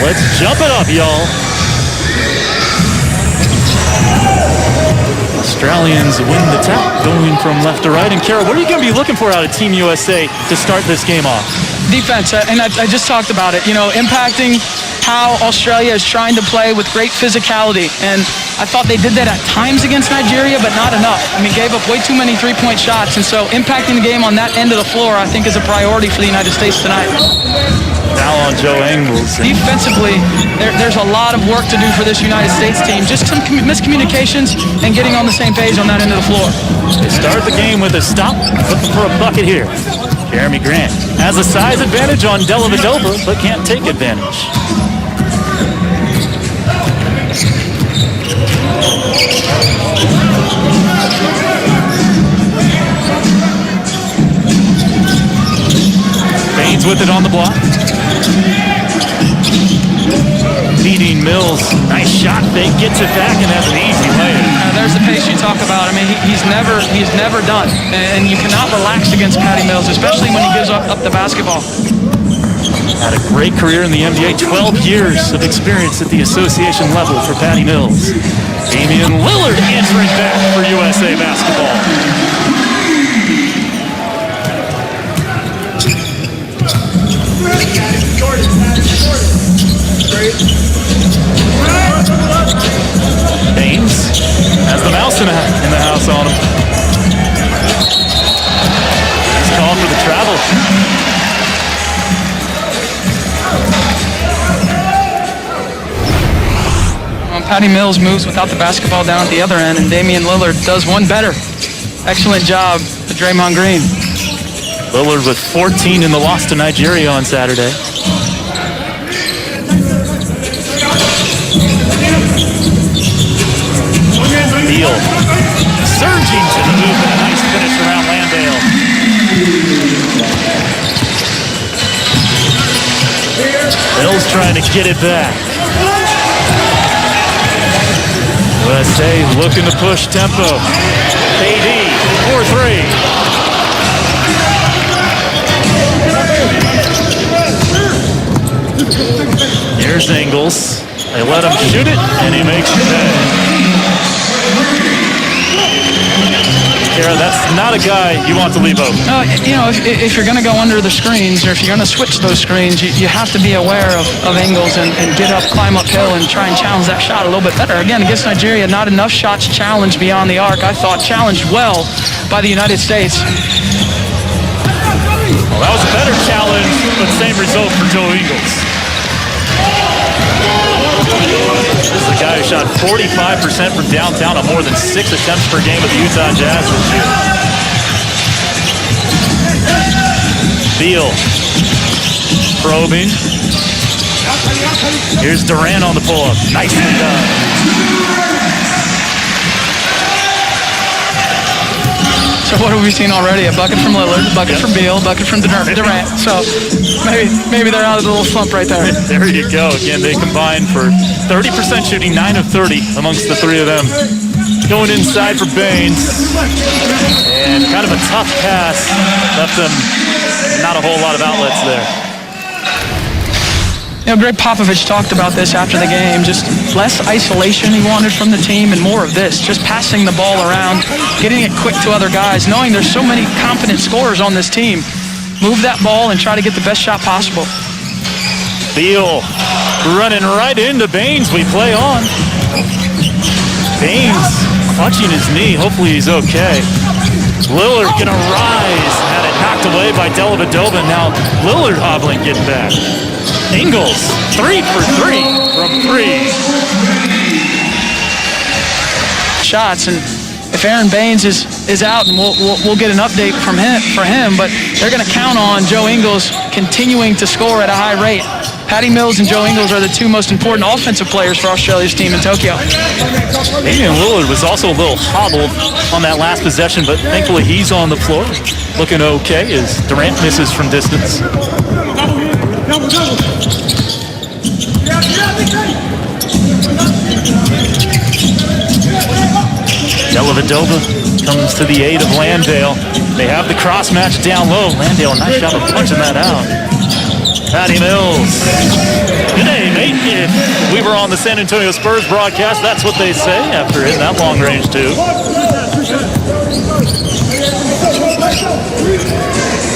Let's jump it up, y'all. Australians win the tap, going from left to right. And Carol, what are you going to be looking for out of Team USA to start this game off? Defense, and I just talked about it, impacting how Australia is trying to play with great physicality. And I thought they did that at times against Nigeria, but not enough. I mean, gave up way too many three-point shots. And so impacting the game on that end of the floor, I think, is a priority for the United States tonight. Now on Joe Ingles. Defensively, there's a lot of work to do for this United States team. Just some miscommunications and getting on the same page on that end of the floor. They start the game with a stop, looking for a bucket here. Jeremy Grant has a size advantage on Dellavedova, but can't take advantage. Baines with it on the block. Feeding Mills. Nice shot fake, gets it back, and has an easy layup. There's the pace you talk about. I mean, he's never done. And you cannot relax against Patty Mills, especially when he gives up the basketball. Had a great career in the NBA, 12 years of experience at the association level for Patty Mills. Damian Lillard answering back for USA basketball. Baines has the mouse in the house on him. He's called for the travel. Patty Mills moves without the basketball down at the other end, and Damian Lillard does one better. Excellent job to Draymond Green. Lillard with 14 in the loss to Nigeria on Saturday. Beal surging to the hoop and a nice finish around Landale. Mills trying to get it back. USA looking to push tempo. KD, 4-3. Here's Ingles. They let him shoot it, and he makes it pay. Kara, that's not a guy you want to leave open. If you're going to go under the screens, or if you're going to switch those screens, you have to be aware of Ingles and get up, climb uphill, and try and challenge that shot a little bit better. Again, against Nigeria, not enough shots challenged beyond the arc. I thought challenged well by the United States. Well, that was a better challenge, but same result for Joe Ingles. This is a guy who shot 45% from downtown on more than 6 attempts per game with the Utah Jazz this year. Beal probing. Here's Durant on the pull-up. Nicely done. So what have we seen already? A bucket from Lillard, a bucket from Beal, a bucket from Durant. So maybe they're out of the little slump right there. There you go. Again, they combined for 30% shooting, 9 of 30 amongst the three of them. Going inside for Baines. And kind of a tough pass. Left them not a whole lot of outlets there. Greg Popovich talked about this after the game, just less isolation he wanted from the team and more of this, just passing the ball around, getting it quick to other guys, knowing there's so many competent scorers on this team. Move that ball and try to get the best shot possible. Beal running right into Baines. We play on. Baines clutching his knee. Hopefully he's okay. Lillard gonna rise. Had it knocked away by Dellavedova. Now Lillard hobbling, getting back. Ingles, 3 for 3 from 3. Shots, and if Aaron Baines is out, and we'll get an update for him, but they're going to count on Joe Ingles continuing to score at a high rate. Patty Mills and Joe Ingles are the two most important offensive players for Australia's team in Tokyo. Damian Lillard was also a little hobbled on that last possession, but thankfully he's on the floor, looking okay as Durant misses from distance. Dellavedova comes to the aid of Landale. They have the cross match down low. Landale, nice job of punching that out. Patty Mills. Good day, mate. on the San Antonio Spurs broadcast. That's what they say after hitting that long range two.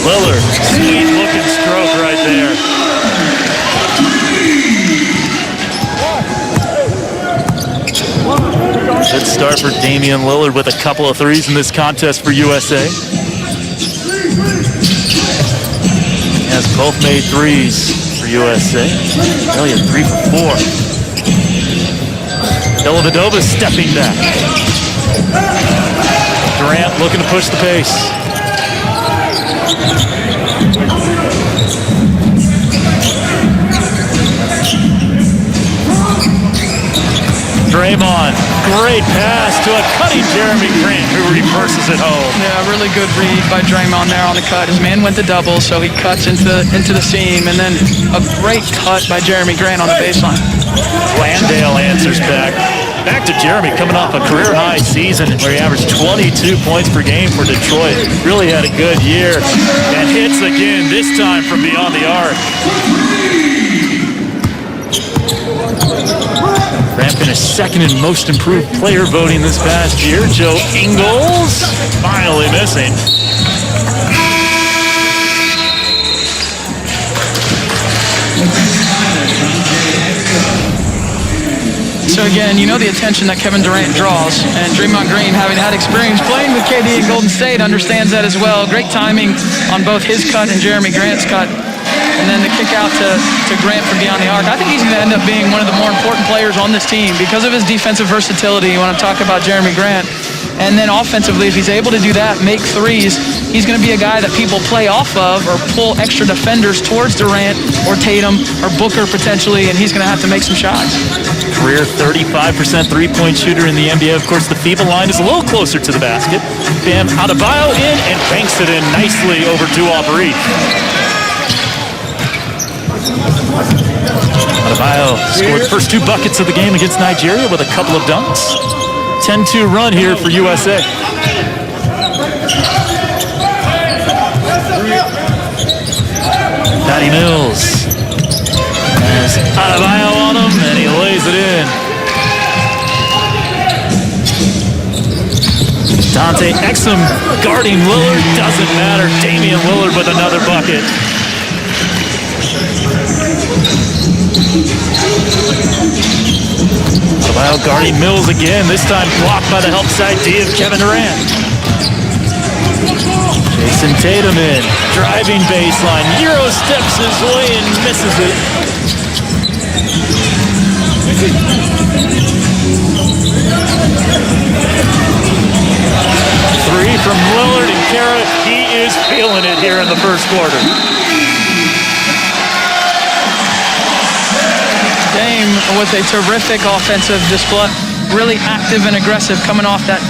Lillard, sweet looking stroke right there. Good start for Damian Lillard with a couple of threes in this contest for USA. He has both made threes for USA. Elliott 3 for 4. Dellavedova stepping back. Durant looking to push the pace. Draymond, great pass to a cutting Jeremy Grant who reverses it home. Yeah, really good read by Draymond there on the cut. His man went to double, so he cuts into the seam, and then a great cut by Jeremy Grant on the baseline. Landale answers back. Back to Jeremy coming off a career-high season where he averaged 22 points per game for Detroit. Really had a good year. And hits again, this time from beyond the arc. Grant finished second in most improved player voting this past year. Joe Ingles finally missing. So again, you know the attention that Kevin Durant draws, and Draymond Green, having had experience playing with KD in Golden State, understands that as well. Great timing on both his cut and Jeremy Grant's cut. And then the kick out to Grant from beyond the arc. I think he's going to end up being one of the more important players on this team because of his defensive versatility. You want to talk about Jeremy Grant. And then offensively, if he's able to do that, make threes, he's going to be a guy that people play off of or pull extra defenders towards Durant or Tatum or Booker potentially, and he's going to have to make some shots. Career 35% three-point shooter in the NBA. Of course, the FIBA line is a little closer to the basket. Bam Adebayo in and banks it in nicely over Duop Reed. Adebayo scored the first 2 buckets of the game against Nigeria with a couple of dunks. 10-2 run here for USA. Patty Mills has Adebayo on him, and he lays it in. Dante Exum guarding Lillard, doesn't matter. Damian Lillard with another bucket. Adebayo guarding Mills again, this time blocked by the help side D of Kevin Durant. Jason Tatum in, driving baseline, Euro steps his way and misses it. Three from Lillard and Kara, he is feeling it here in the first quarter. Dame with a terrific offensive display, really active and aggressive coming off that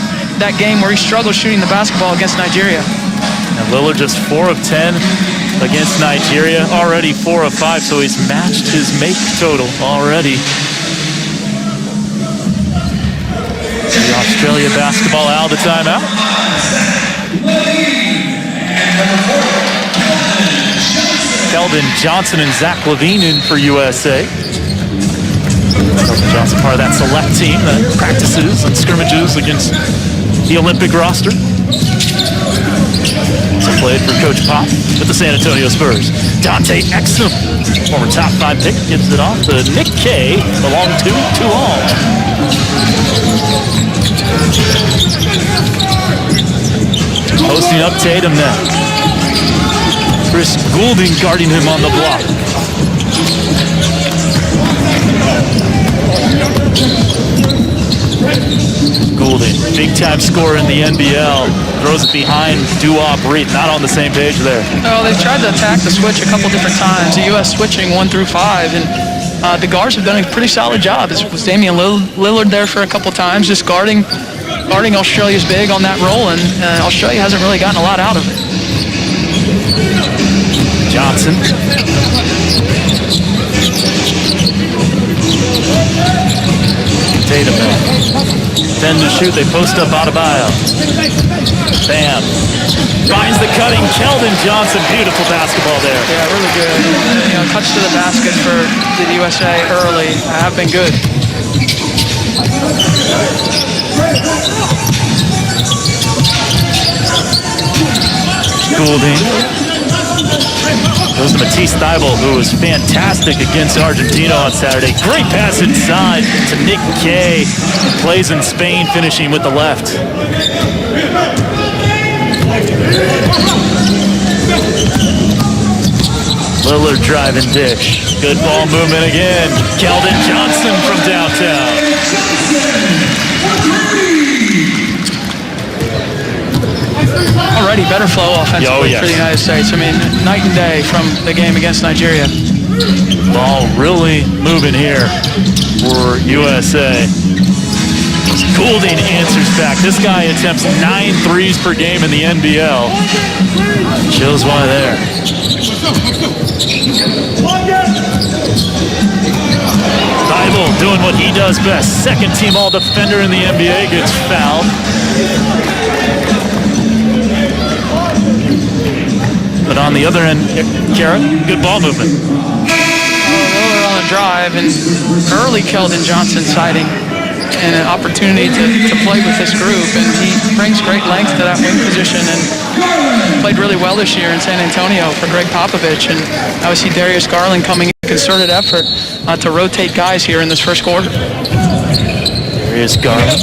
game where he struggled shooting the basketball against Nigeria. And Lillard just 4 of 10 against Nigeria, already 4 of 5, so he's matched his make total already. The Australia basketball out of the timeout. Keldon Johnson and Zach LaVine in for USA. Keldon Johnson, part of that select team that practices and scrimmages against the Olympic roster. Also played for Coach Pop with the San Antonio Spurs. Dante Exum, former top 5 pick, gives it off to Nick Kay, the long 2 all. Posting up Tatum now. Chris Goulding guarding him on the block. Goulding, big-time scorer in the NBL, throws it behind Duop Reed. Not on the same page there. Oh, they've tried to attack the switch a couple different times. The U.S. switching 1 through 5, and the guards have done a pretty solid job. It was Damian Lillard there for a couple times, just guarding Australia's big on that roll, and Australia hasn't really gotten a lot out of it. Johnson. Tatum. Then to shoot, they post up Adebayo. Bam. Finds the cutting Keldon Johnson. Beautiful basketball there. Yeah, really good. You know, touch to the basket for the USA early have been good. Goulding. Goes to Matisse Thybulle, who was fantastic against Argentina on Saturday. Great pass inside to Nick Kay. Plays in Spain, finishing with the left. Lillard driving dish. Good ball movement again. Keldon Johnson from downtown. Already better flow offensively for the United States. I mean, night and day from the game against Nigeria. Ball really moving here for USA. Goulding answers back. This guy attempts 9 threes per game in the NBL. Shows why there. Thybulle doing what he does best. Second team all defender in the NBA gets fouled. But on the other end, Kara, good ball movement. Lillard on the drive, and early Keldon Johnson sighting and an opportunity to play with this group, and he brings great length to that wing position and played really well this year in San Antonio for Greg Popovich. And obviously Darius Garland coming in concerted effort to rotate guys here in this first quarter. Darius Garland,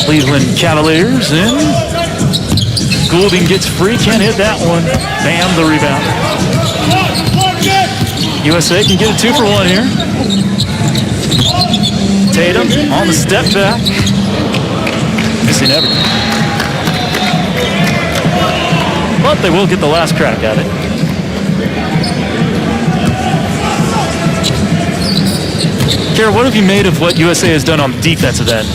Cleveland Cavaliers in. Goulding gets free, can't hit that one. Bam, the rebound. USA can get a 2-for-1 here. Tatum on the step back. Missing everything. But they will get the last crack at it. Kara, what have you made of what USA has done on the defensive end?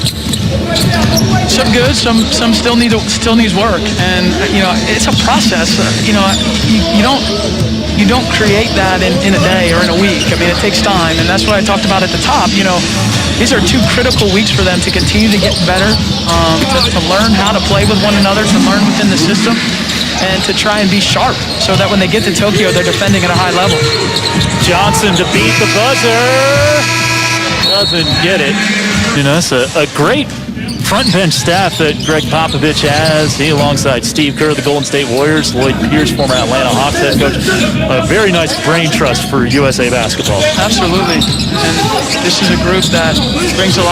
Some good, some still needs work, and you know it's a process. You know, you don't create that in a day or in a week. I mean, it takes time, and that's what I talked about at the top. You know, these are 2 critical weeks for them to continue to get better, to learn how to play with one another, to learn within the system, and to try and be sharp so that when they get to Tokyo, they're defending at a high level. Johnson to beat the buzzer. Doesn't get it. You know, it's a great front bench staff that Greg Popovich has. He alongside Steve Kerr, the Golden State Warriors, Lloyd Pierce, former Atlanta Hawks head coach. A very nice brain trust for USA basketball. Absolutely. And this is a group that brings a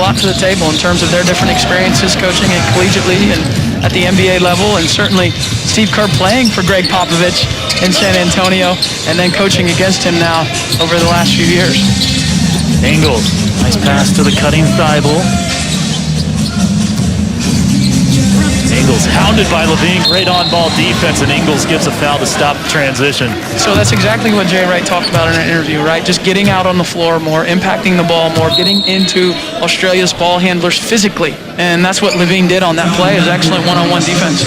lot to the table in terms of their different experiences coaching at collegiately and at the NBA level, and certainly Steve Kerr playing for Greg Popovich in San Antonio and then coaching against him now over the last few years. Ingles, nice pass to the cutting Thybulle. Ingles hounded by Levine, great on-ball defense, and Ingles gets a foul to stop the transition. So that's exactly what Jay Wright talked about in an interview, right? Just getting out on the floor more, impacting the ball more, getting into Australia's ball handlers physically. And that's what Levine did on that play, is excellent one-on-one defense.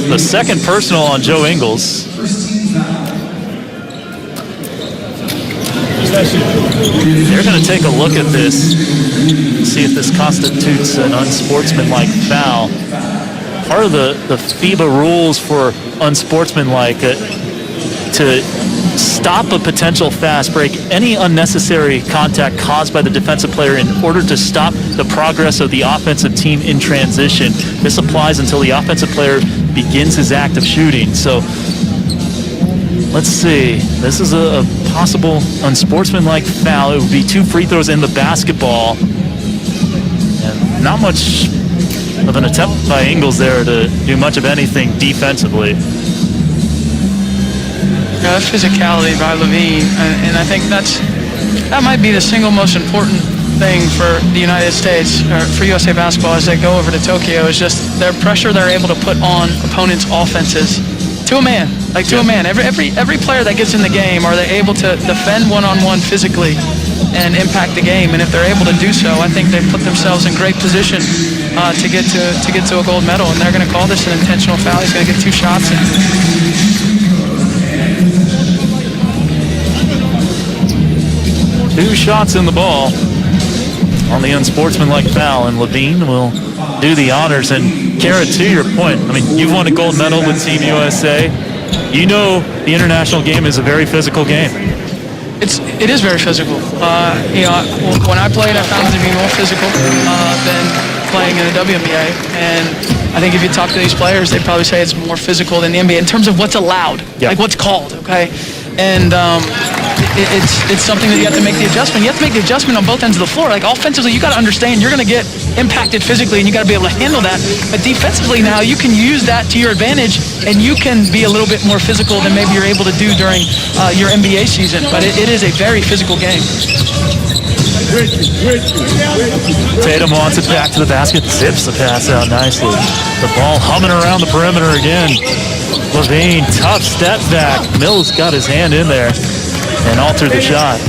The second personal on Joe Ingles. They're going to take a look at this, see if this constitutes an unsportsmanlike foul. Part of the FIBA rules for unsportsmanlike to stop a potential fast break, any unnecessary contact caused by the defensive player in order to stop the progress of the offensive team in transition. This applies until the offensive player begins his act of shooting. So let's see. This is a possible unsportsmanlike foul. It would be 2 free throws in the basketball. And not much of an attempt by Ingles there to do much of anything defensively. Yeah, that physicality by Levine, and I think that might be the single most important thing for the United States, or for USA basketball as they go over to Tokyo, is just their pressure they're able to put on opponents' offenses to a man, to a man. Every player that gets in the game, are they able to defend one-on-one physically and impact the game? And if they're able to do so, I think they've put themselves in great position to get to a gold medal. And they're going to call this an intentional foul. He's going to get 2 shots. Two shots in the ball on the unsportsmanlike foul, and Levine will do the honors. And Kara, to your point, I mean, you've won a gold medal with Team USA. You know the international game is a very physical game. It is very physical. When I played, I found it to be more physical than playing in the WNBA. And I think if you talk to these players, they'd probably say it's more physical than the NBA in terms of what's allowed, like what's called, okay? And it's something that you have to make the adjustment. You have to make the adjustment on both ends of the floor. Like offensively, you got to understand you're going to get impacted physically, and you got to be able to handle that. But defensively now, you can use that to your advantage, and you can be a little bit more physical than maybe you're able to do during your NBA season. But it is a very physical game. Tatum wants it back to the basket, zips the pass out nicely. The ball humming around the perimeter again. Levine, tough step back. Mills got his hand in there and altered the shot.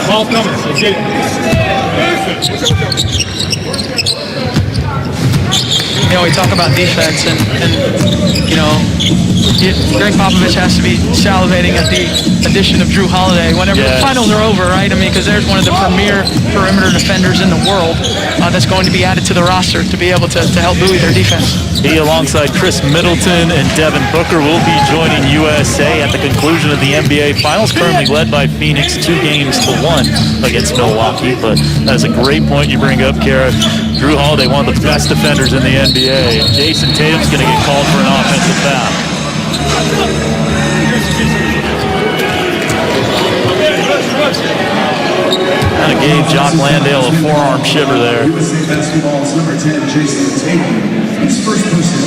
Ball coming. We talk about defense, and Greg Popovich has to be salivating at the addition of Drew Holiday whenever the finals are over, right? I mean, because there's one of the premier perimeter defenders in the world that's going to be added to the roster to be able to help buoy their defense. He, alongside Chris Middleton and Devin Booker, will be joining USA at the conclusion of the NBA Finals, currently led by Phoenix 2-1 against Milwaukee. But that is a great point you bring up, Kara. Drew Holiday, one of the best defenders in the NBA. Jason Tatum's going to get called for an offensive foul. Kind of gave Jock Landale a forearm shiver there. USA Basketball's number 10, Jason Tatum. He's first person.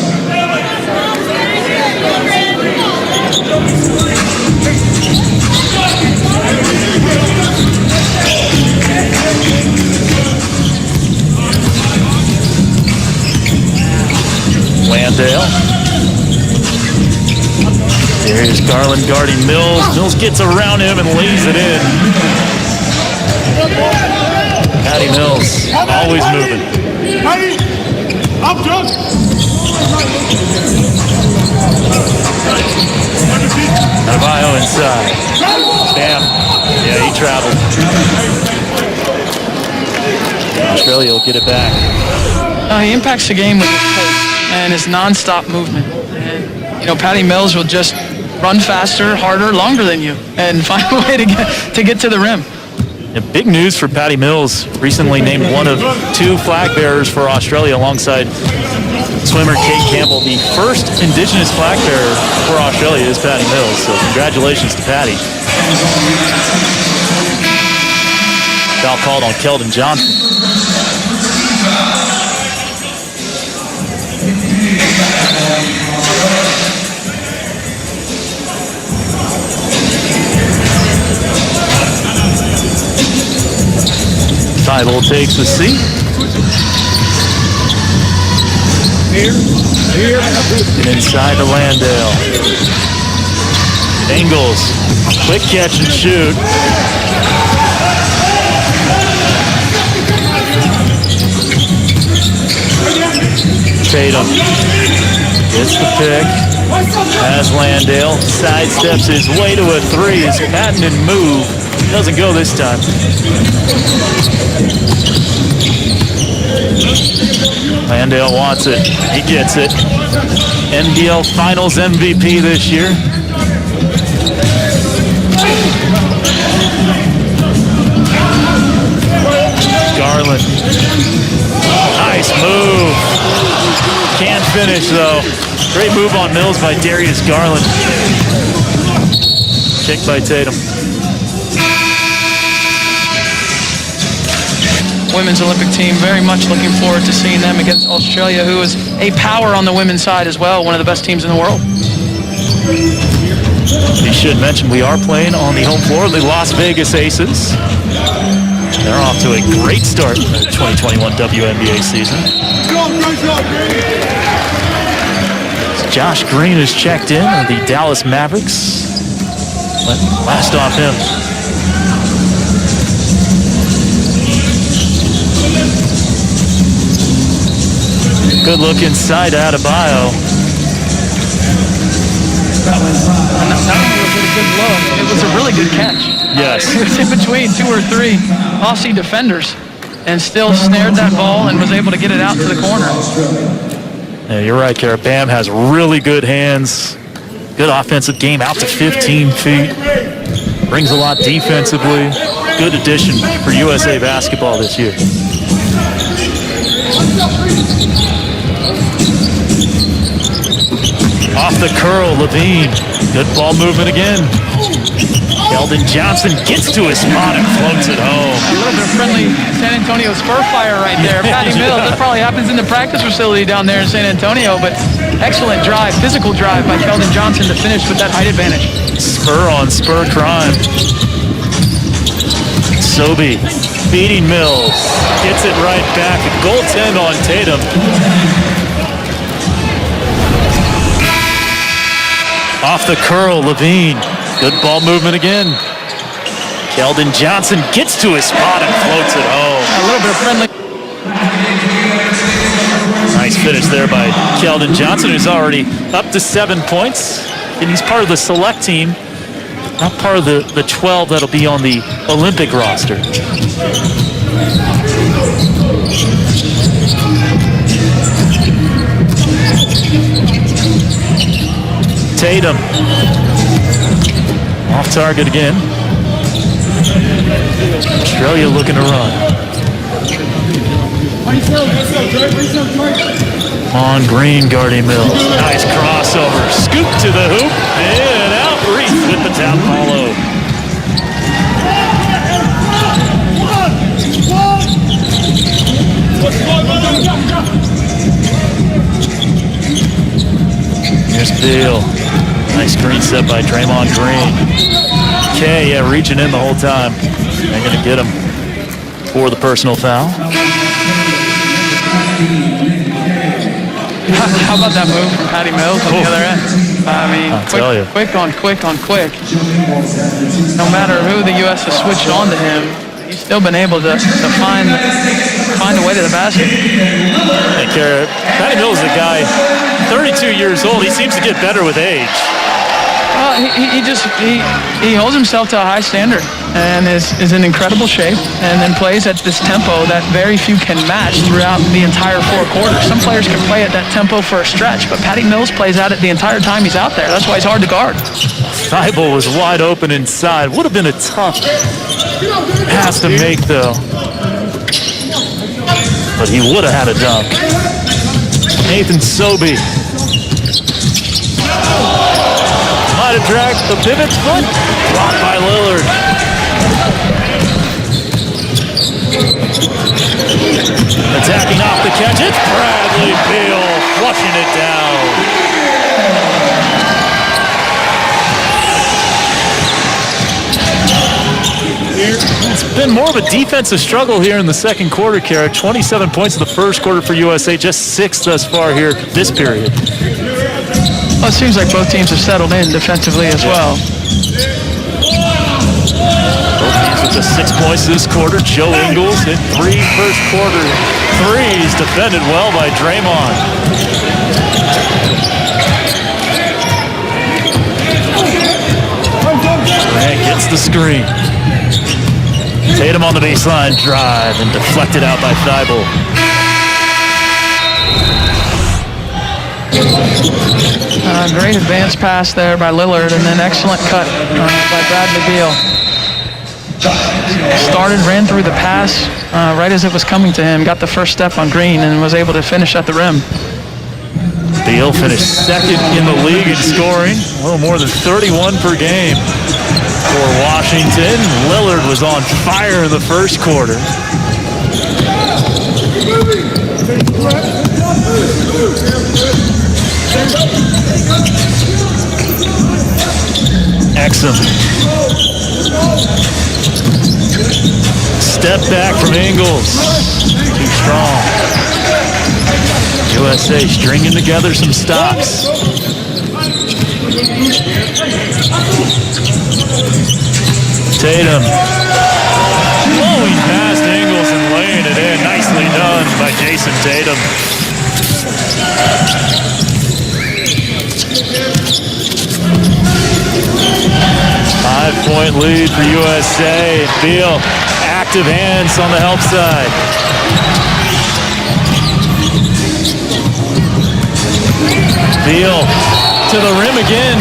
Landale. Darius Garland guarding Mills. Mills gets around him and lays it in. Patty Mills, always moving. Up, John. Adebayo inside. Bam. Yeah, he traveled. Australia will get it back. He impacts the game with his pace and his non-stop movement. And, Patty Mills will just run faster, harder, longer than you and find a way to get to the rim. Yeah, big news for Patty Mills, recently named one of 2 flag bearers for Australia alongside swimmer Kate Campbell. The first Indigenous flag bearer for Australia is Patty Mills, so congratulations to Patty. Foul called on Keldon Johnson. Thybulle takes the seat. Inside to Landale. Ingles, quick catch and shoot. Tatum gets the pick. As Landale sidesteps his way to a 3. His patented move doesn't go this time. Landale wants it. He gets it. NBL Finals MVP this year. Garland. Nice move. Can't finish though. Great move on Mills by Darius Garland. Kick by Tatum. Women's Olympic team, very much looking forward to seeing them against Australia, who is a power on the women's side as well, one of the best teams in the world. We should mention we are playing on the home floor of the Las Vegas Aces. They're off to a great start in the 2021 WNBA season. Josh Green is checked in of the Dallas Mavericks. Last off him. Good look inside Adebayo. That was a good look. It was a really good catch. Yes. He was in between 2 or 3 Aussie defenders and still snared that ball and was able to get it out to the corner. Yeah, you're right, Kara. Bam has really good hands. Good offensive game out to 15 feet. Brings a lot defensively. Good addition for USA basketball this year. Off the curl, Levine. Good ball movement again. Keldon Johnson gets to his spot and floats it home. A little bit of friendly San Antonio Spur fire right there. Patty Mills, that probably happens in the practice facility down there in San Antonio, but excellent drive, physical drive by Keldon Johnson to finish with that height advantage. Spur on spur crime. Sobey beating Mills. Gets it right back. A goaltend on Tatum. Off the curl, Levine. Good ball movement again. Keldon Johnson gets to his spot and floats it home. A little bit of friendly. Nice finish there by Keldon Johnson, who's already up to 7 points. And he's part of the select team, not part of the 12 that'll be on the Olympic roster. Tatum. Off target again. Australia looking to run. On Green guarding Mills. Nice crossover. Scoop to the hoop. And out. Reese with the tap follow. Here's Beal. Nice screen set by Draymond Green. Kay, reaching in the whole time. They're going to get him for the personal foul. How about that move from Patty Mills on the other end? I mean, quick on quick. No matter who the U.S. has switched on to him, he's still been able to find a way to the basket. Hey, Kara, Patty Mills is a guy, 32 years old. He seems to get better with age. Well, he holds himself to a high standard and is in incredible shape and then plays at this tempo that very few can match throughout the entire 4 quarters. Some players can play at that tempo for a stretch, but Patty Mills plays at it the entire time he's out there. That's why he's hard to guard. Thibault was wide open inside. Would have been a tough pass to make, though. But he would have had a dunk. Nathan Sobey. Might have dragged the pivot foot. Blocked by Lillard. Attacking off the catch. It's Bradley Beal flushing it down. It's been more of a defensive struggle here in the second quarter, Kara. 27 points in the first quarter for USA, just 6 thus far here this period. Well, it seems like both teams have settled in defensively as well. Both teams with just 6 points this quarter. Joe Ingles hit 3 first quarter threes, defended well by Draymond. Durant gets the screen. Tatum on the baseline drive and deflected out by Thibault. Great advance pass there by Lillard, and then excellent cut by Bradley Beal. Ran through the pass right as it was coming to him, got the first step on Green, and was able to finish at the rim. Beal finished second in the league in scoring, a little more than 31 per game for Washington. Lillard was on fire in the first quarter. Exum. Step back from Ingles. Too strong. USA stringing together some stops. Tatum. Blowing past Ingles and laying it in. Nicely done by Jason Tatum. 5-point lead for USA. Beal, active hands on the help side. Beal to the rim again,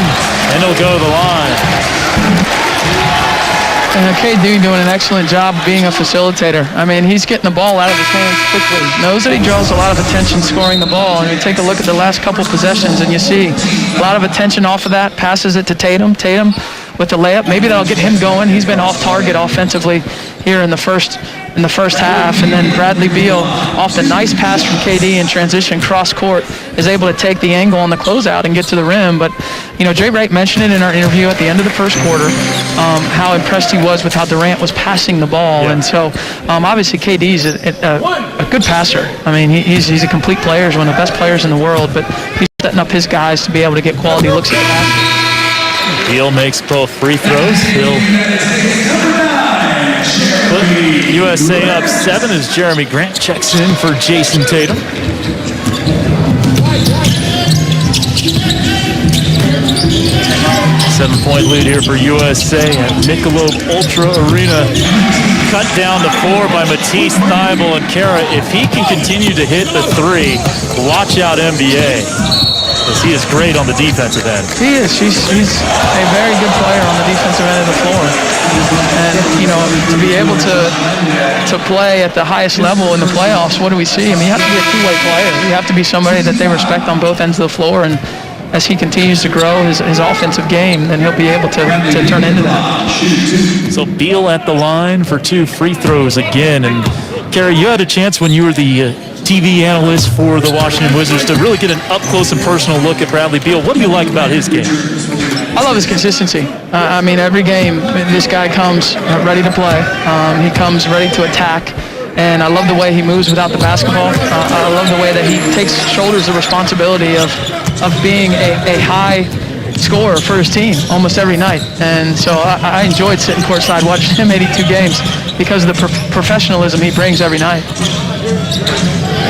and he'll go to the line. And KD doing an excellent job being a facilitator. I mean, he's getting the ball out of his hands quickly. Knows that he draws a lot of attention scoring the ball. And you take a look at the last couple possessions, and you see a lot of attention off of that. Passes it to Tatum. Tatum with the layup. Maybe that'll get him going. He's been off target offensively here in the first half. And then Bradley Beal off the nice pass from KD in transition cross court is able to take the angle on the closeout and get to the rim. But, you know, Jay Wright mentioned it in our interview at the end of the first quarter, how impressed he was with how Durant was passing the ball. Yeah. And so, obviously, KD's a good passer. I mean, he's a complete player. He's one of the best players in the world, but he's setting up his guys to be able to get quality looks at the basket. Beal makes both free throws. He'll put USA up 7 as Jeremy Grant checks in for Jason Tatum. Seven-point lead here for USA at Michelob Ultra Arena. Cut down to 4 by Matisse Thybulle, and Kara, if he can continue to hit the 3, watch out NBA, because he is great on the defensive end. He is. He's a very good player on the defensive end of the floor. And, you know, to be able to play at the highest level in the playoffs, what do we see? I mean, you have to be a two-way player. You have to be somebody that they respect on both ends of the floor, and as he continues to grow his offensive game, then he'll be able to turn into that. So Beal at the line for 2 free throws again. And, Kara, you had a chance when you were the TV analyst for the Washington Wizards to really get an up-close and personal look at Bradley Beal. What do you like about his game? I love his consistency. I mean, every game, this guy comes ready to play. He comes ready to attack. And I love the way he moves without the basketball. I love the way that he shoulders the responsibility of being a high scorer for his team almost every night. And so I enjoyed sitting courtside watching him 82 games because of the professionalism he brings every night.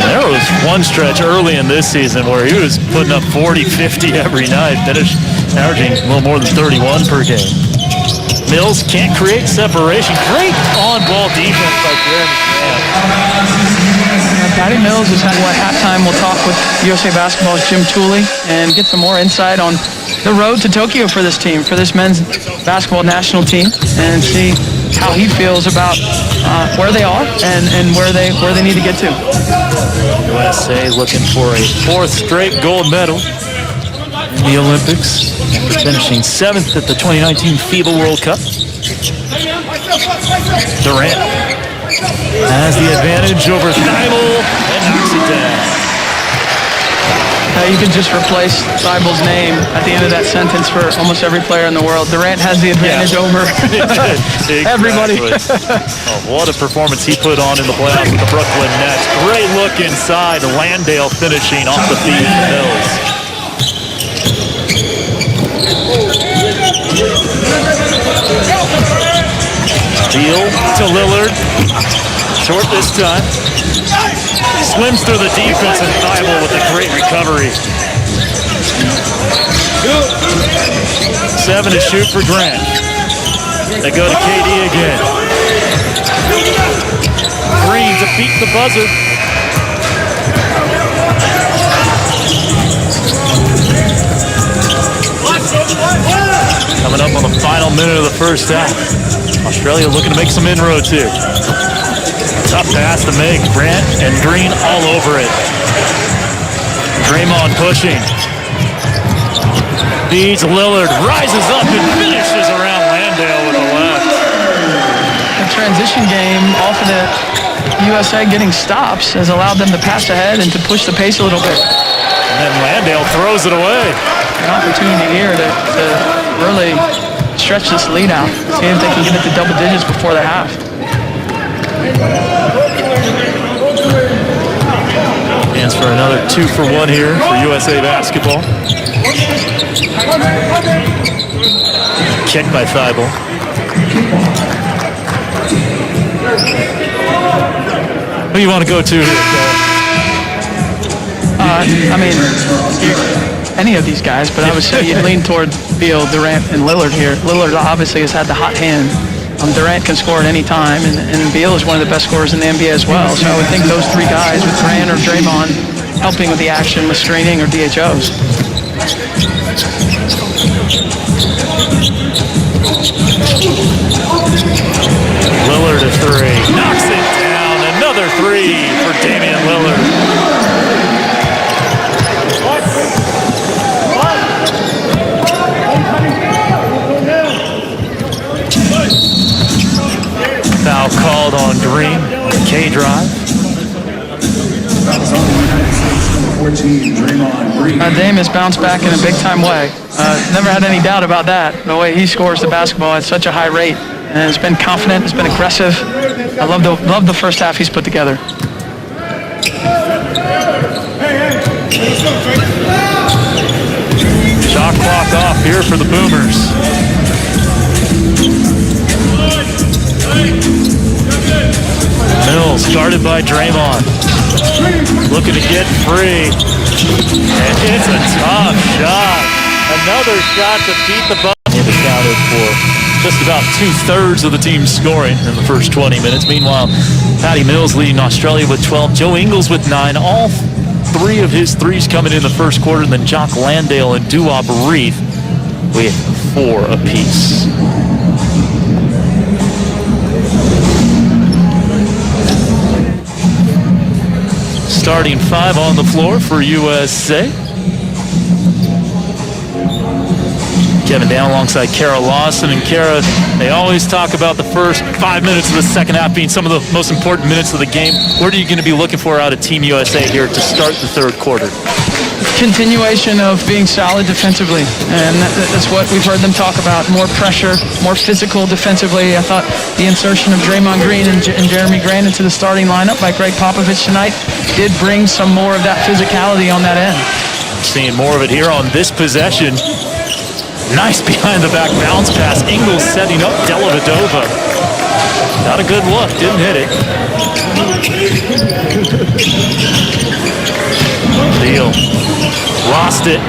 There was one stretch early in this season where he was putting up 40, 50 every night, finished averaging a little more than 31 per game. Mills can't create separation. Great on-ball defense by Jeremy Grant. Patty Mills is at halftime. We'll talk with USA Basketball's Jim Tooley and get some more insight on the road to Tokyo for this team, for this men's basketball national team, and see how he feels about where they are and where they need to get to. USA looking for a 4th straight gold medal in the Olympics, after finishing 7th at the 2019 FIBA World Cup. Durant has the advantage over Thybulle and knocks it down. You can just replace Thybulle's name at the end of that sentence for almost every player in the world. Durant has the advantage over everybody. Oh, what a performance he put on in the playoffs with the Brooklyn Nets. Great look inside. Landale finishing off the feet of Mills. Beal to Lillard. Short this time. Swims through the defense, and Thybulle with a great recovery. 7 to shoot for Grant. They go to KD again. Green to beat the buzzer. Coming up on the final minute of the first half. Australia looking to make some inroads here. Tough pass to make. Grant and Green all over it. Draymond pushing. Feeds Lillard, rises up and finishes around Landale with the left. The transition game off of the USA getting stops has allowed them to pass ahead and to push the pace a little bit. And then Landale throws it away. An opportunity here to really stretch this lead out. See if they can get it to double digits before the half. Chance for another 2-for-1 here for USA Basketball. Check by Thybulle. Who do you want to go to here? I mean, any of these guys, but I would say you'd lean toward Beal, Durant, and Lillard here. Lillard obviously has had the hot hand. Durant can score at any time, and Beal is one of the best scorers in the NBA as well. So I would think those three guys with Durant or Draymond helping with the action with screening or DHOs. Lillard a three, knocks it down. Another three for Damian Lillard. Foul called on Green, K-drive. 14, Draymond Green. Dame has bounced back in a big-time way. Never had any doubt about that. The way he scores the basketball at such a high rate. And has been confident, has been aggressive. I love the first half he's put together. Shot clock off here for the Boomers. Mills guarded by Draymond. Looking to get free. And it's a tough shot. Another shot to beat the bucket. Accounted for just about 2/3 of the team's scoring in the first 20 minutes. Meanwhile, Patty Mills leading Australia with 12. Joe Ingles with 9. All three of his threes coming in the first quarter. And then Jock Landale and Duop Reith with 4 apiece. Starting 5 on the floor for USA. Kevin down alongside Kara Lawson. And Kara, they always talk about the first 5 minutes of the second half being some of the most important minutes of the game. What are you going to be looking for out of Team USA here to start the third quarter? Continuation of being solid defensively, and that's what we've heard them talk about. More pressure, more physical defensively. I thought the insertion of Draymond Green and Jeremy Grant into the starting lineup by Greg Popovich tonight did bring some more of that physicality on that end. Seeing more of it here on this possession. Nice behind-the-back bounce pass. Ingles setting up Dellavedova. Not a good look. Didn't hit it. Beal lost it.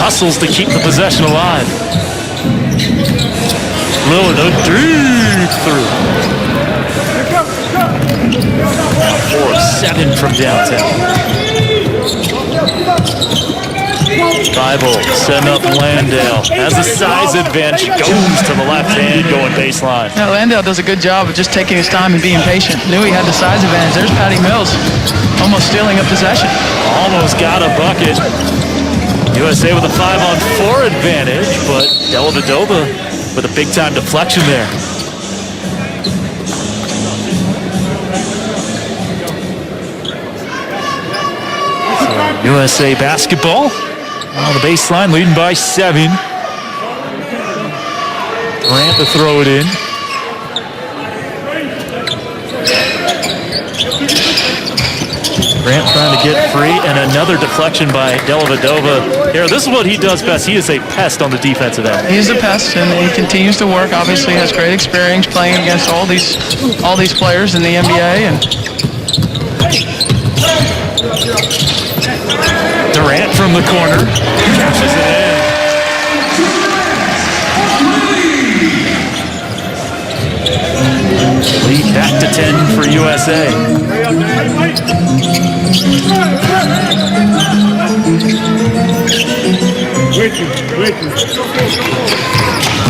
Hustles to keep the possession alive. Lillard, a deep through. 4 of 7 from downtown. Bible setting up Landale. Has a size advantage. Goes to the left hand, going baseline. Now, Landale does a good job of just taking his time and being patient. Knew he had the size advantage. There's Patty Mills almost stealing a possession. Almost got a bucket. USA with a 5-on-4 advantage, but Dellavedova with a big-time deflection there. So, USA basketball on the baseline, leading by 7. Durant to throw it in. Grant trying to get free, and another deflection by Dellavedova. Here, this is what he does best. He is a pest on the defensive end. He's a pest, and he continues to work. Obviously, has great experience playing against all these players in the NBA. And Durant from the corner catches it in. Lead back to 10 for USA.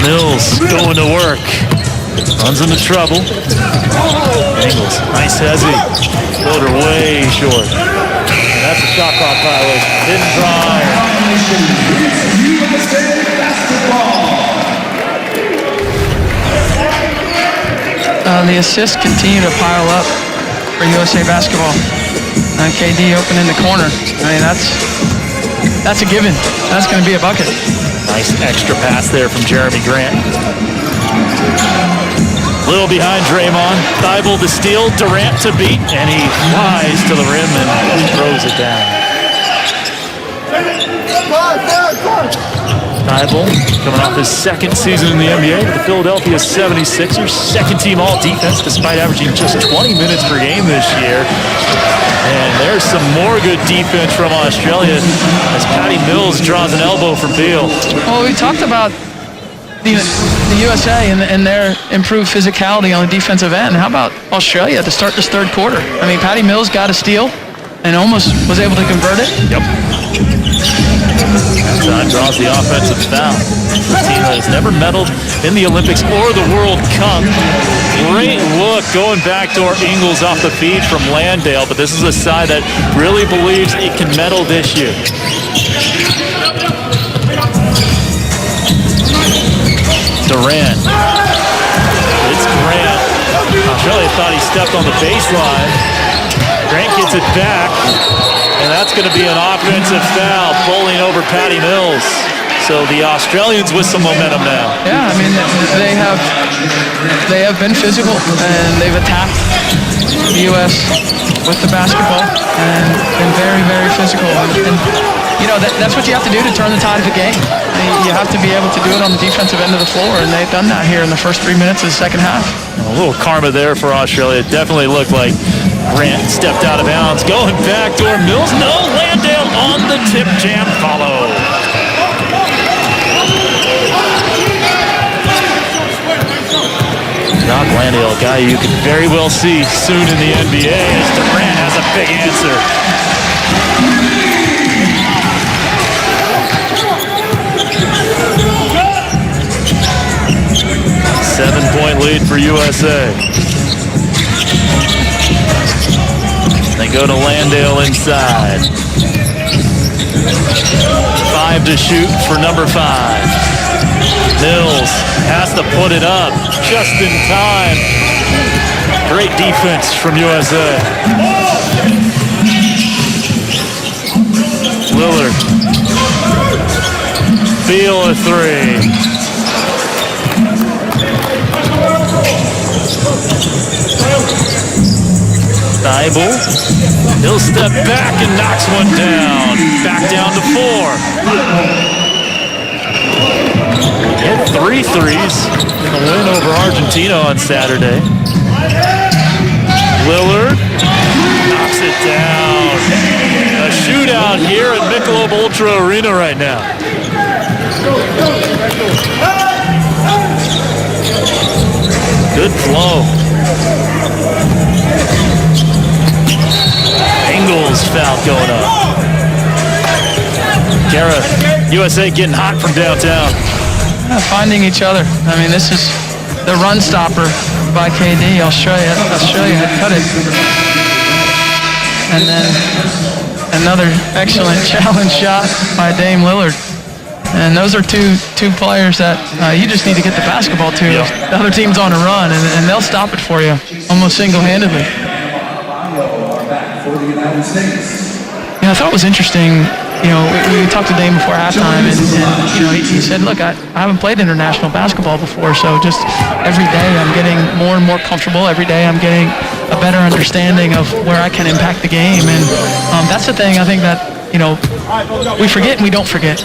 Mills going to work. Runs into trouble. Ingles, nice hezzy. Floater way short. That's a shot clock violation. Didn't drive. the assists continue to pile up for USA Basketball. KD open in the corner. I mean, that's a given. That's going to be a bucket. Nice extra pass there from Jeremy Grant. Little behind Draymond. Thibault to steal, Durant to beat, and he flies to the rim and throws it down. Thibault coming off his second season in the NBA with the Philadelphia 76ers, second-team all-defense despite averaging just 20 minutes per game this year. And there's some more good defense from Australia as Patty Mills draws an elbow from Beal. Well, we talked about the USA and their improved physicality on the defensive end. How about Australia to start this third quarter? I mean, Patty Mills got a steal and almost was able to convert it. Yep. Time draws the offensive foul. The team that has never medaled in the Olympics or the World Cup. Great look going backdoor Ingles off the feed from Landale, but this is a side that really believes it can medal this year. Durant. It's Grant. Australia thought he stepped on the baseline. Grant gets it back, and that's going to be an offensive foul, bowling over Patty Mills. So the Australians with some momentum now. Yeah, I mean, they have been physical, and they've attacked the U.S. with the basketball and been very, very physical. And you know, that's what you have to do to turn the tide of the game. You have to be able to do it on the defensive end of the floor, and they've done that here in the first 3 minutes of the second half. A little karma there for Australia. It definitely looked like Grant stepped out of bounds. Going backdoor Mills. No, Landale on the tip jam follow. Doc Landale, a guy you could very well see soon in the NBA as Durant has a big answer. Seven-point lead for USA. They go to Landale inside. 5 to shoot for number 5. Mills has to put it up just in time. Great defense from USA. Lillard. Beal a 3. Thibault. He'll step back and knocks one down. Back down to 4. Hit 3 threes in the win over Argentina on Saturday. Lillard knocks it down. A shootout here at Michelob Ultra Arena right now. Good flow. Ingles foul going up. Gareth, USA getting hot from downtown. Finding each other. I mean, this is the run stopper by KD. Australia had cut it. And then another excellent challenge shot by Dame Lillard. And those are two players that you just need to get the basketball to. Yep. The other team's on a run, and they'll stop it for you almost single-handedly. You know, I thought it was interesting. You know, we talked to Dame before halftime, and you know, he said, look, I haven't played international basketball before, so just every day I'm getting more and more comfortable. Every day I'm getting a better understanding of where I can impact the game, and that's the thing I think that, you know, we forget and we don't forget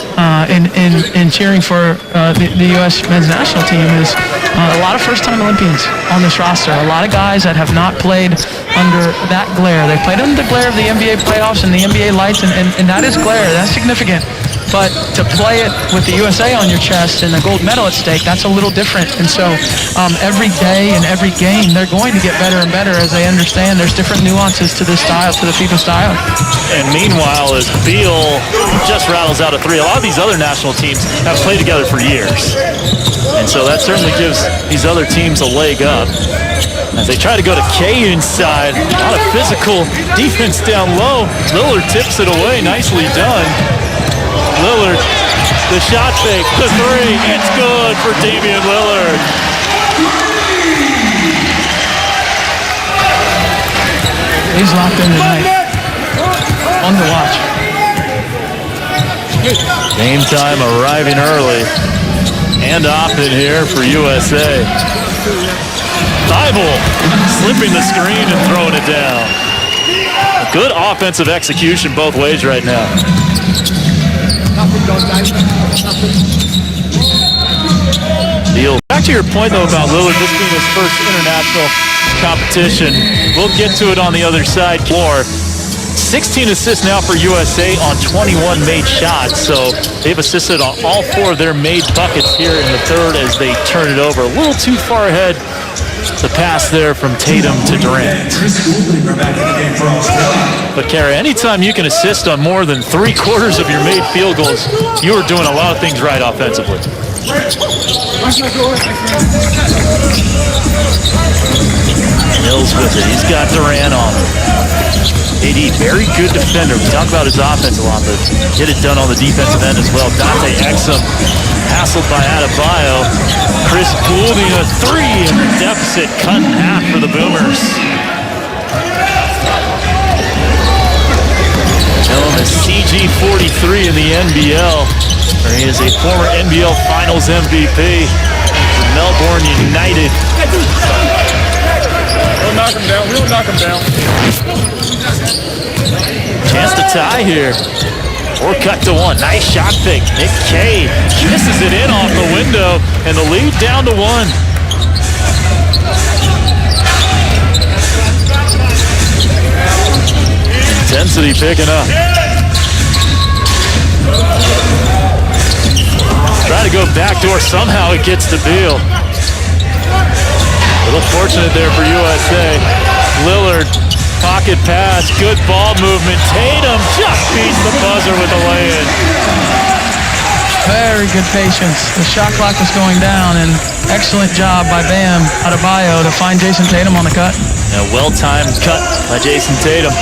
in cheering for the U.S. men's national team is a lot of first-time Olympians on this roster, a lot of guys that have not played under that glare. They played under the glare of the NBA playoffs and the NBA lights, and that is glare. That's significant. But to play it with the USA on your chest and a gold medal at stake, that's a little different. And so every day and every game, they're going to get better and better as they understand there's different nuances to this style, to the FIBA style. And meanwhile, as Beal just rattles out a 3, a lot of these other national teams have played together for years. And so that certainly gives these other teams a leg up. As they try to go to K inside, a lot of physical defense down low. Lillard tips it away, nicely done. Lillard, the shot fake, the 3, it's good for Damian Lillard. He's locked in tonight. Fun to watch. Game time arriving early. And off it here for USA. Thibault slipping the screen and throwing it down. A good offensive execution both ways right now. Deal. Back to your point, though, about Lillard, this being his first international competition. We'll get to it on the other side. 16 assists now for USA on 21 made shots, so they've assisted on all 4 of their made buckets here in the third as they turn it over. A little too far ahead, the pass there from Tatum to Durant. But, Kara, anytime you can assist on more than 3/4 of your made field goals, you are doing a lot of things right offensively. Mills with it. He's got Durant on him. AD, very good defender. We talk about his offense a lot, but get it done on the defensive end as well. Dante Exum hassled by Adebayo. Chris Goulding a 3, and the deficit cut in half for the Boomers. Known as CG43 in the NBL, where he is a former NBL Finals MVP for Melbourne United. We'll knock him down. We'll knock him down. Chance to tie here. Or cut to 1. Nice shot fake. Nick Kay kisses it in off the window, and the lead down to 1. Intensity picking up. Trying to go backdoor. Somehow it gets to Beal. A little fortunate there for USA. Lillard, pocket pass, good ball movement. Tatum just beats the buzzer with a lay-in. Very good patience. The shot clock was going down, and excellent job by Bam Adebayo to find Jason Tatum on the cut. A well-timed cut by Jason Tatum.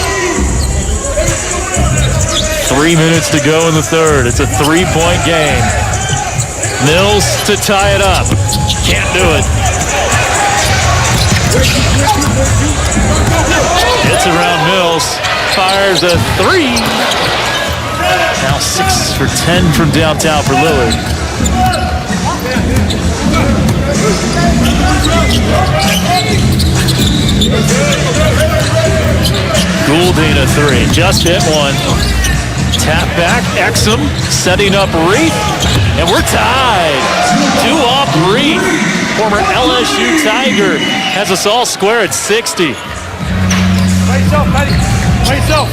3 minutes to go in the third. It's a 3-point game. Mills to tie it up. Can't do it. Gets around Mills. Fires a 3. Now 6 for 10 from downtown for Lillard. Goulding a 3. Just hit 1. Tap back. Exum setting up Reed. And we're tied. 2 off Reed. Former LSU Tiger has us all square at 60. Play yourself, buddy. Play yourself.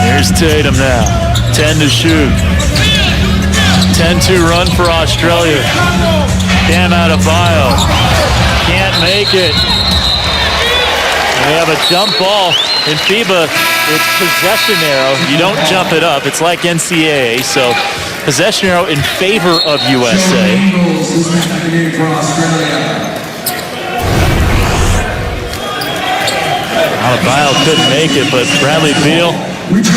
Here's Tatum now. 10 to shoot. 10-2 run for Australia. Bam Adebayo. Can't make it. We have a jump ball in FIBA. It's possession arrow. You don't jump it up. It's like NCAA. So possession arrow in favor of USA. Adebayo couldn't make it, but Bradley Beal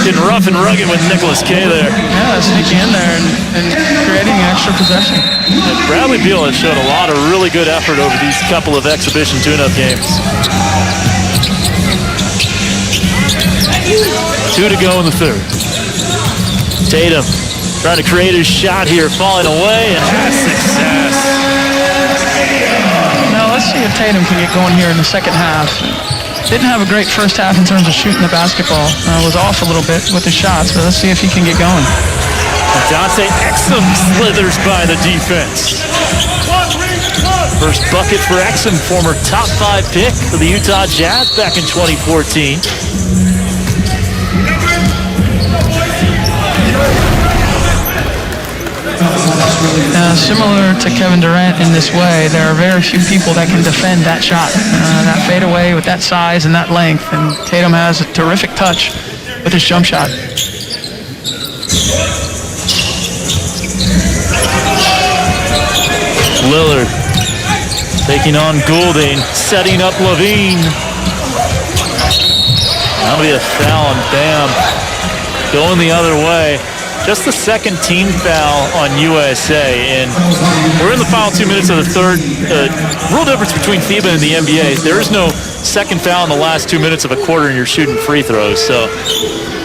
getting rough and rugged with Nicholas Kay there. Yeah, sneaking in there and creating extra possession. And Bradley Beal has shown a lot of really good effort over these couple of exhibition tune-up games. 2 to go in the third. Tatum trying to create his shot here, falling away, and has success. Now let's see if Tatum can get going here in the second half. Didn't have a great first half in terms of shooting the basketball. Was off a little bit with his shots, but let's see if he can get going. Dante Exum slithers by the defense. First bucket for Exum, former top 5 pick for the Utah Jazz back in 2014. Similar to Kevin Durant in this way, there are very few people that can defend that shot. That fadeaway with that size and that length, and Tatum has a terrific touch with his jump shot. Lillard taking on Goulding, setting up Levine. That'll be a foul on Bam. Going the other way. Just the second team foul on USA, and we're in the final 2 minutes of the third. Real difference between FIBA and the NBA. There is no second foul in the last 2 minutes of a quarter and you're shooting free throws. So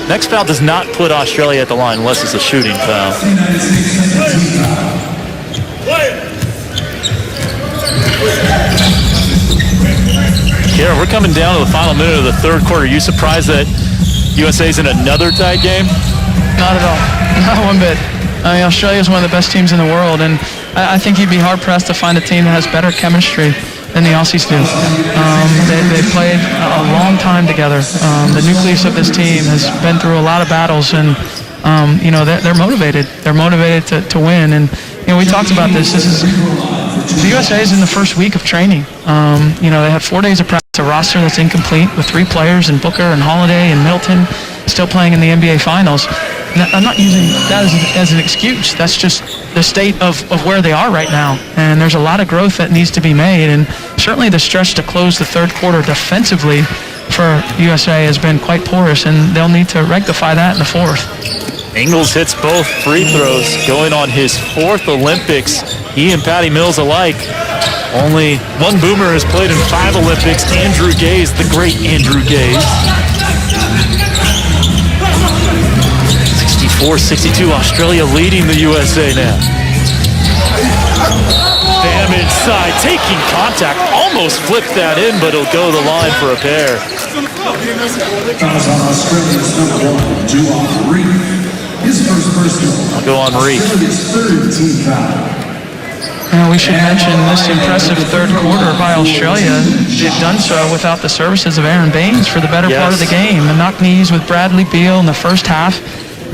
next foul does not put Australia at the line unless it's a shooting foul. Karen, we're coming down to the final minute of the third quarter. Are you surprised that USA's in another tied game? Not at all. Not one bit. I mean, Australia is one of the best teams in the world, and I think you'd be hard-pressed to find a team that has better chemistry than the Aussies do. They played a long time together. The nucleus of this team has been through a lot of battles, and they're motivated. They're motivated to win. And we talked about this. The USA is in the first week of training. They have 4 days of practice. A roster that's incomplete with 3 players, and Booker and Holiday and Milton still playing in the NBA Finals. And I'm not using that as an excuse. That's just the state of where they are right now. And there's a lot of growth that needs to be made. And certainly the stretch to close the third quarter defensively for USA has been quite porous, and they'll need to rectify that in the fourth. Ingles hits both free throws, going on his 4th Olympics. He and Patty Mills alike. Only one Boomer has played in 5 Olympics, Andrew Gaze, the great Andrew Gaze. 64-62, Australia leading the USA now. Bam inside, taking contact, almost flipped that in, but it'll go to the line for a pair. Fouls on Australia's number 1, Juwan Reed. His first personal. I'll go on Reed. Australia's 3rd team foul. We should mention this impressive third quarter by Australia. They've done so without the services of Aaron Baines for the better part of the game. And knocked knees with Bradley Beal in the first half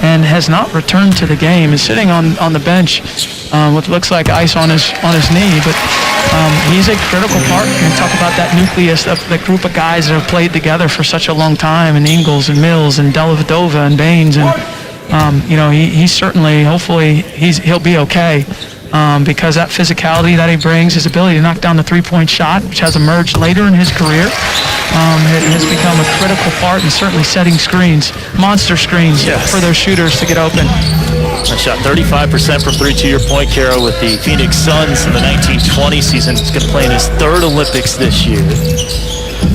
and has not returned to the game. Is sitting on the bench with looks like ice on his knee. But he's a critical part. And talk about that nucleus of the group of guys that have played together for such a long time, and Ingles and Mills and Dellavedova and Baines. And he's certainly, hopefully, he'll be okay. Because that physicality that he brings, his ability to knock down the three-point shot, which has emerged later in his career, has become a critical part in certainly setting screens, monster screens for those shooters to get open. I shot 35% from 3, to your point, Kara, with the Phoenix Suns in the 1920 season. He's going to play in his 3rd Olympics this year.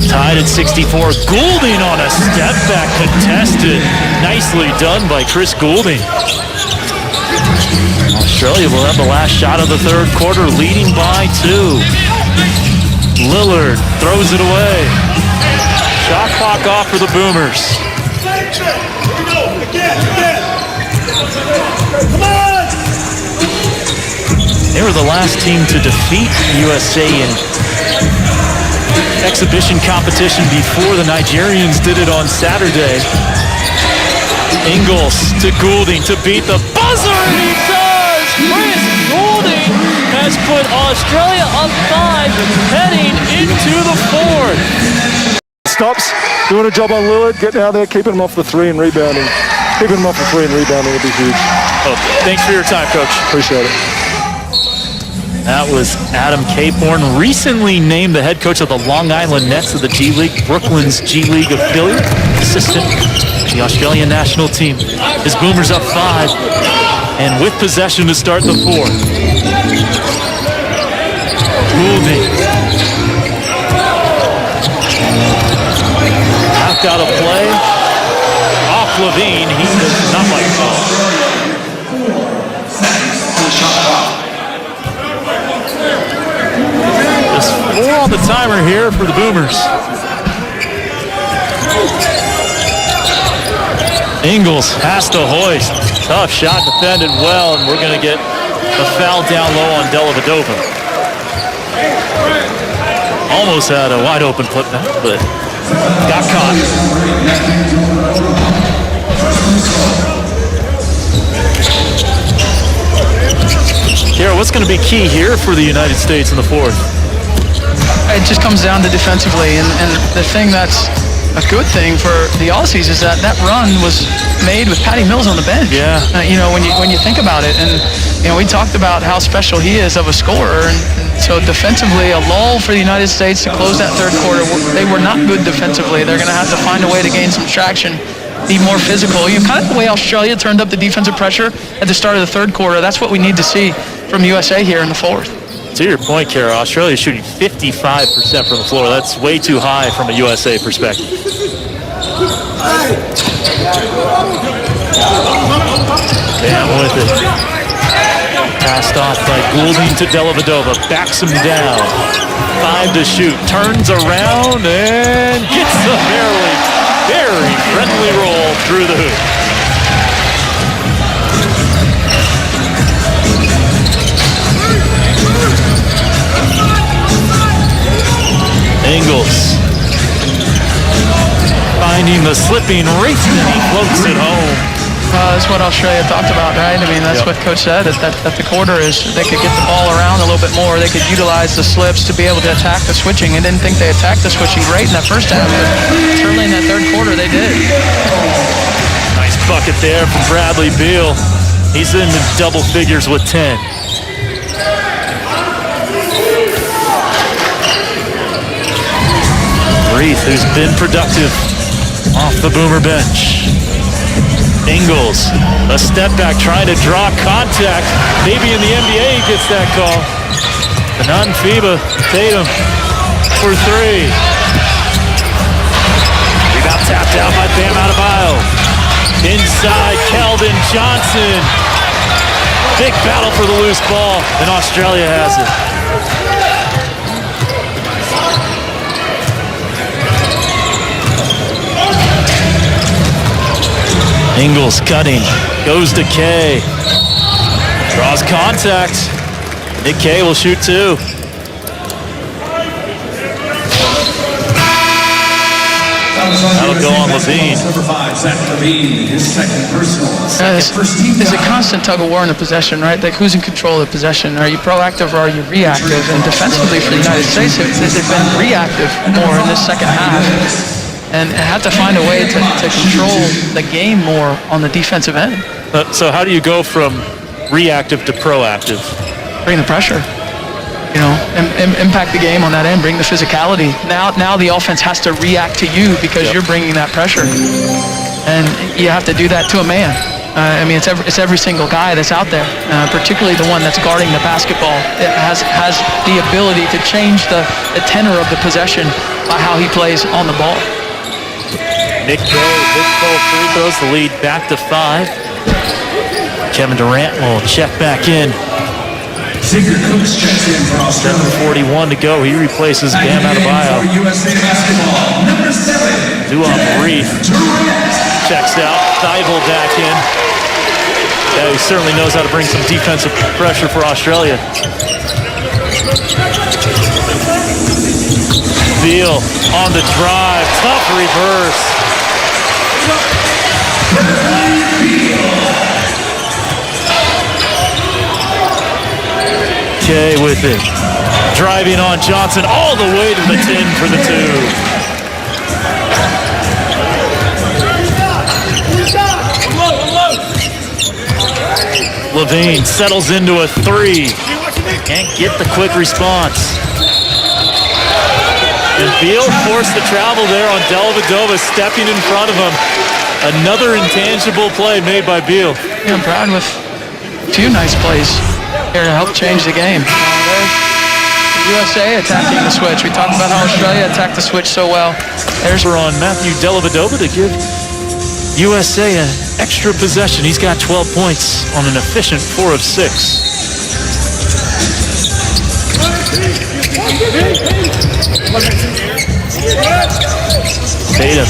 Tied at 64. Goulding on a step back, contested. Nicely done by Chris Goulding. Australia will have the last shot of the third quarter, leading by 2. Lillard throws it away. Shot clock off for the Boomers. They were the last team to defeat USA in exhibition competition before the Nigerians did it on Saturday. Ingles to Goulding to beat the buzzer, and he does! Chris Goulding has put Australia up 5, heading into the fourth. Stops, doing a job on Lillard, getting out there, keeping him off the 3 and rebounding. Keeping him off the 3 and rebounding would be huge. Oh, thanks for your time, Coach. Appreciate it. That was Adam Caporn, recently named the head coach of the Long Island Nets of the G League, Brooklyn's G League affiliate, assistant to the Australian national team. His Boomers up 5, and with possession to start the fourth. Goulding. Knocked out a play. Off Levine. He does not like ball. Just 4 on the timer here for the Boomers. Ingles has to hoist. Tough shot, defended well, and we're going to get a foul down low on Dellavedova. Almost had a wide open put back, but got caught. Kara, what's going to be key here for the United States in the fourth? It just comes down to defensively, and the thing that's a good thing for the Aussies is that run was made with Patty Mills on the bench. Yeah. When you think about it, and we talked about how special he is of a scorer, and so defensively, a lull for the United States to close that third quarter. They were not good defensively. They're going to have to find a way to gain some traction, be more physical. Kind of the way Australia turned up the defensive pressure at the start of the third quarter. That's what we need to see from USA here in the fourth. To your point, Kara, Australia is shooting 55% from the floor. That's way too high from a USA perspective. Bam with it. Passed off by Goulding to Dellavedova. Backs him down. 5 to shoot. Turns around and gets a very friendly roll through the hoop. Ingles finding the slipping Wraith, and he floats it home. That's what Australia talked about, right? I mean, that's what Coach said at the quarter is they could get the ball around a little bit more. They could utilize the slips to be able to attack the switching. I didn't think they attacked the switching great in that first half, but certainly in that third quarter they did. Nice bucket there from Bradley Beal. He's in the double figures with 10. Wraith, who's been productive off the Boomer bench. Ingles, a step back, trying to draw contact. Maybe in the NBA he gets that call. Anand FIBA, Tatum for 3. Rebound tapped out by Bam Adebayo. Inside, Keldon Johnson. Big battle for the loose ball, and Australia has it. Ingles cutting, goes to Kay. Draws contact. Nick Kay will shoot 2. That'll go on Levine. Number 5, Zach Levine, his second personal. There's a constant tug of war in the possession, right? Like who's in control of the possession? Are you proactive or are you reactive? And defensively for the United States, they've been reactive more in this second half. And had to find a way to control the game more on the defensive end. So how do you go from reactive to proactive? Bring the pressure, you know, impact the game on that end, bring the physicality. Now the offense has to react to you because you're bringing that pressure. And you have to do that to a man. I mean, it's every single guy that's out there, particularly the one that's guarding the basketball. It has the ability to change the tenor of the possession by how he plays on the ball. Nick Kay, big full free throws, the lead back to 5. Kevin Durant will check back in. Xavier Cooks checks in for Australia. 7:41 to go. He replaces Bam Adebayo. For USA Basketball, number 7. Duop Reith checks out. Thibault back in. Yeah, he certainly knows how to bring some defensive pressure for Australia. Beal on the drive. Tough reverse. Kay with it. Driving on Johnson all the way to the 10 for the 2. Levine settles into a 3. Can't get the quick response. And Beal forced the travel there on Dellavedova, stepping in front of him. Another intangible play made by Beal. Yeah, I'm proud with a few nice plays here to help change the game. USA attacking the switch. We talked about how Australia attacked the switch so well. There's on Matthew Dellavedova to give USA an extra possession. He's got 12 points on an efficient 4 of 6. Tatum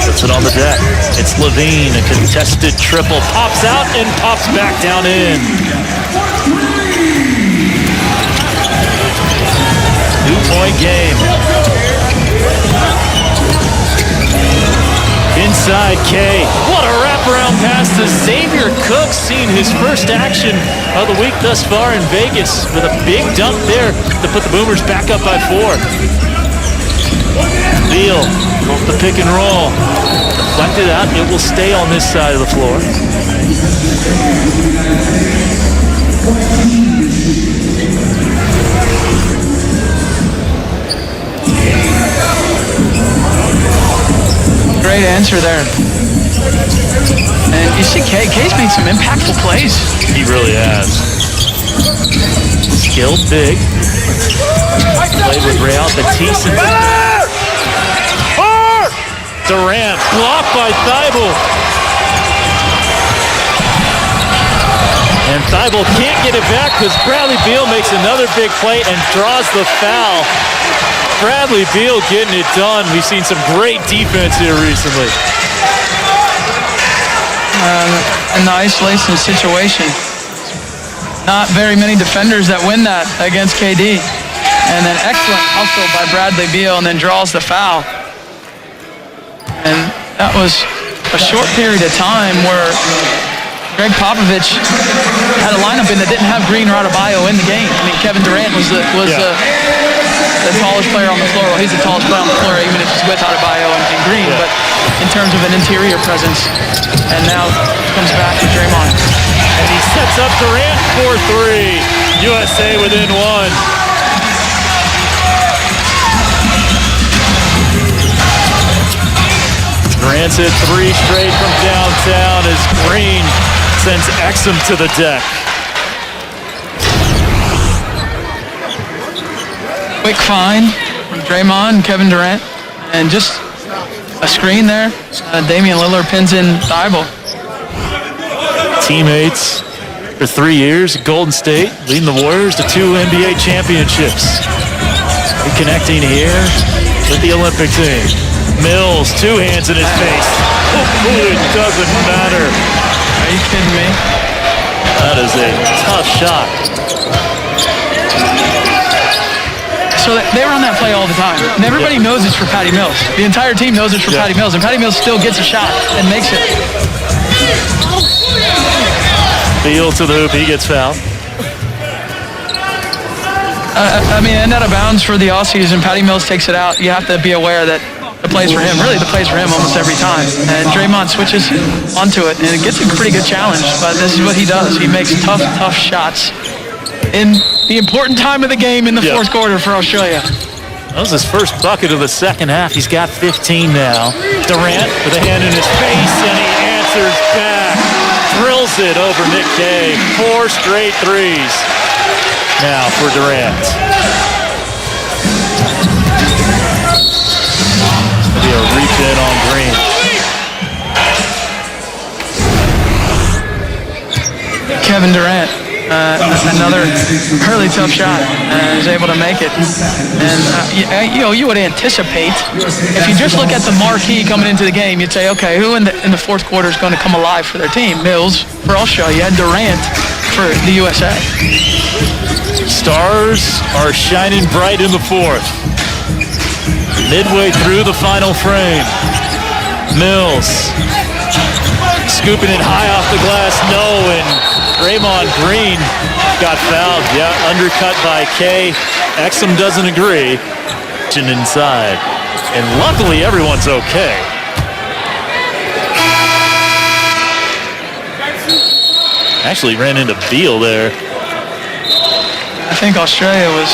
puts it on the deck. It's Levine, a contested triple. Pops out and pops back down in. 2-point game. Inside Kay. What a wraparound pass to Xavier Cooks, seeing his first action of the week thus far in Vegas with a big dunk there to put the Boomers back up by 4. Beal off the pick and roll. Deflected out. It will stay on this side of the floor. Great answer there. And you see Kay's made some impactful plays. He really has. Skilled big. Played with Real Batiste. Durant blocked by Thibault. And Thibault can't get it back because Bradley Beal makes another big play and draws the foul. Bradley Beal getting it done. We've seen some great defense here recently. In the isolation situation. Not very many defenders that win that against KD. And then excellent hustle by Bradley Beal and then draws the foul. And that was a short period of time where Greg Popovich had a lineup in that didn't have Green or Adebayo in the game. I mean, Kevin Durant was the tallest player on the floor. Well, he's the tallest player on the floor, even if he's with Adebayo and Green. But in terms of an interior presence, and now comes back to Draymond. And he sets up Durant for three. USA within one. Durant's hit three straight from downtown as Green sends Exum to the deck. Quick find from Draymond and Kevin Durant. And just a screen there. Damian Lillard pins in Thibault. Teammates for 3 years at Golden State, leading the Warriors to 2 NBA championships. Reconnecting here with the Olympic team. Mills, 2 hands in his face. It doesn't matter. Are you kidding me? That is a tough shot. So they run that play all the time. And everybody knows it's for Patty Mills. The entire team knows it's for Patty Mills. And Patty Mills still gets a shot and makes it. Beal to the hoop, he gets fouled. I mean, and out of bounds for the Aussies, and Patty Mills takes it out. You have to be aware that the play's for him. Really, the play's for him almost every time. And Draymond switches onto it, and it gets a pretty good challenge. But this is what he does. He makes tough shots in the important time of the game in the fourth quarter for Australia. That was his first bucket of the second half. He's got 15 now. Durant with a hand in his face, and he answers back. Drills it over Nick Kay. 4 straight threes now for Durant. It'll be a reach in on Green. Kevin Durant, another really tough shot, is able to make it. And you would anticipate, if you just look at the marquee coming into the game, you'd say, okay, who in the fourth quarter is going to come alive for their team? Mills for Australia, and Durant for the USA. Stars are shining bright in the fourth. Midway through the final frame. Mills scooping it high off the glass, no, and Draymond Green got fouled. Yeah, undercut by Kay. Exum doesn't agree. Inside. And luckily everyone's okay. Actually ran into Beal there. I think Australia was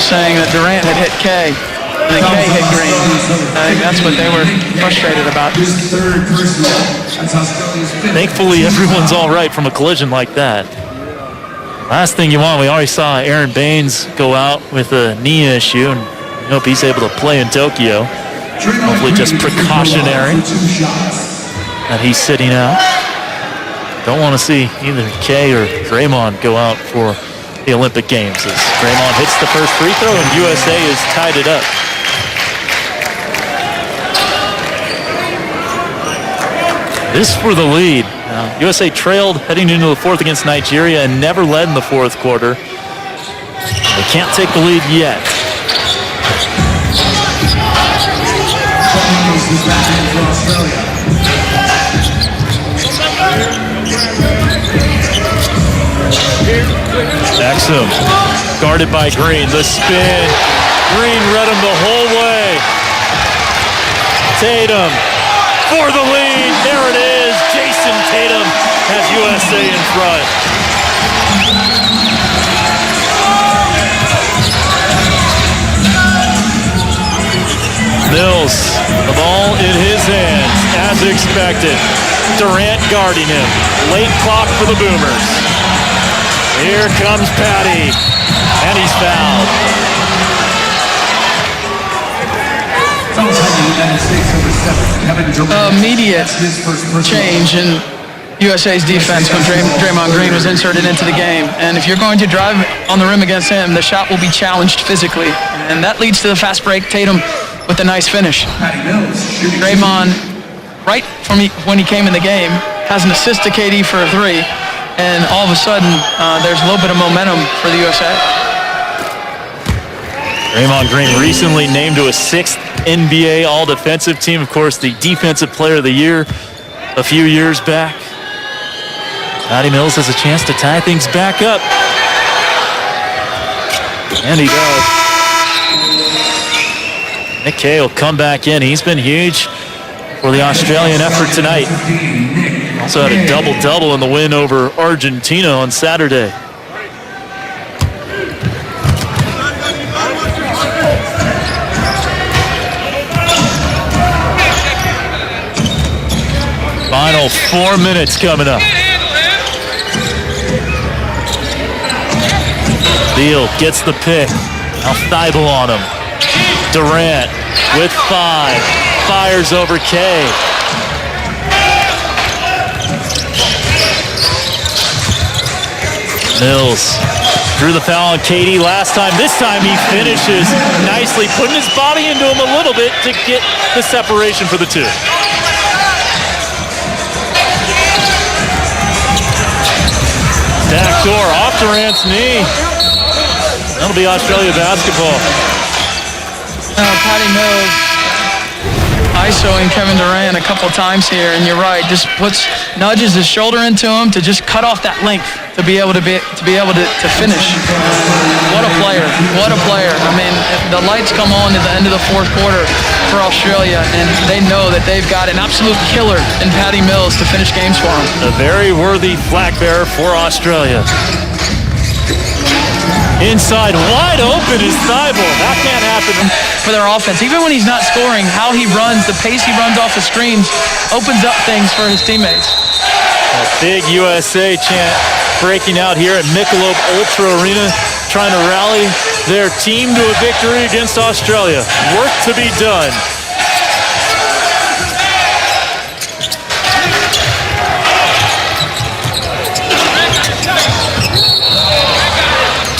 saying that Durant had hit Kay. And then Kay hit Green. I think that's what they were frustrated about. Thankfully, everyone's all right from a collision like that. Last thing you want, we already saw Aaron Baines go out with a knee issue, and I hope he's able to play in Tokyo. Hopefully just precautionary that he's sitting out. Don't want to see either Kay or Draymond go out for the Olympic Games as Draymond hits the first free throw and USA has tied it up. This for the lead. USA trailed heading into the fourth against Nigeria and never led in the fourth quarter. They can't take the lead yet. Exum, guarded by Green. The spin. Green read him the whole way. Tatum for the lead. There it is. Jason Tatum has USA in front. Mills, the ball in his hands, as expected. Durant guarding him. Late clock for the Boomers. Here comes Patty, and he's fouled. Immediate change, and USA's defense when Draymond Green was inserted into the game. And if you're going to drive on the rim against him, the shot will be challenged physically. And that leads to the fast break. Tatum with a nice finish. Draymond, right from when he came in the game, has an assist to KD for a three. And all of a sudden, there's a little bit of momentum for the USA. Draymond Green recently named to a 6th NBA All-Defensive team. Of course, the Defensive Player of the Year a few years back. Patty Mills has a chance to tie things back up. And he does. Nick Kay will come back in. He's been huge for the Australian effort tonight. Also had a double-double in the win over Argentina on Saturday. Final 4 minutes coming up. Beal gets the pick. Now Thibault on him. Durant with 5. Fires over Kay. Mills drew the foul on KD last time. This time he finishes nicely, putting his body into him a little bit to get the separation for the two. Backdoor off Durant's knee. That'll be Australia basketball. Now, Patty Mills ISOing Kevin Durant a couple times here, and you're right. Just nudges his shoulder into him to just cut off that length to be able to finish. What a player! What a player! I mean, the lights come on at the end of the fourth quarter for Australia, and they know that they've got an absolute killer in Patty Mills to finish games for them. A very worthy flag bearer for Australia. Inside, wide open is Thibault. That can't happen. For their offense, even when he's not scoring, how he runs, the pace he runs off the screens opens up things for his teammates. A big USA chant breaking out here at Michelob Ultra Arena, trying to rally their team to a victory against Australia. Work to be done.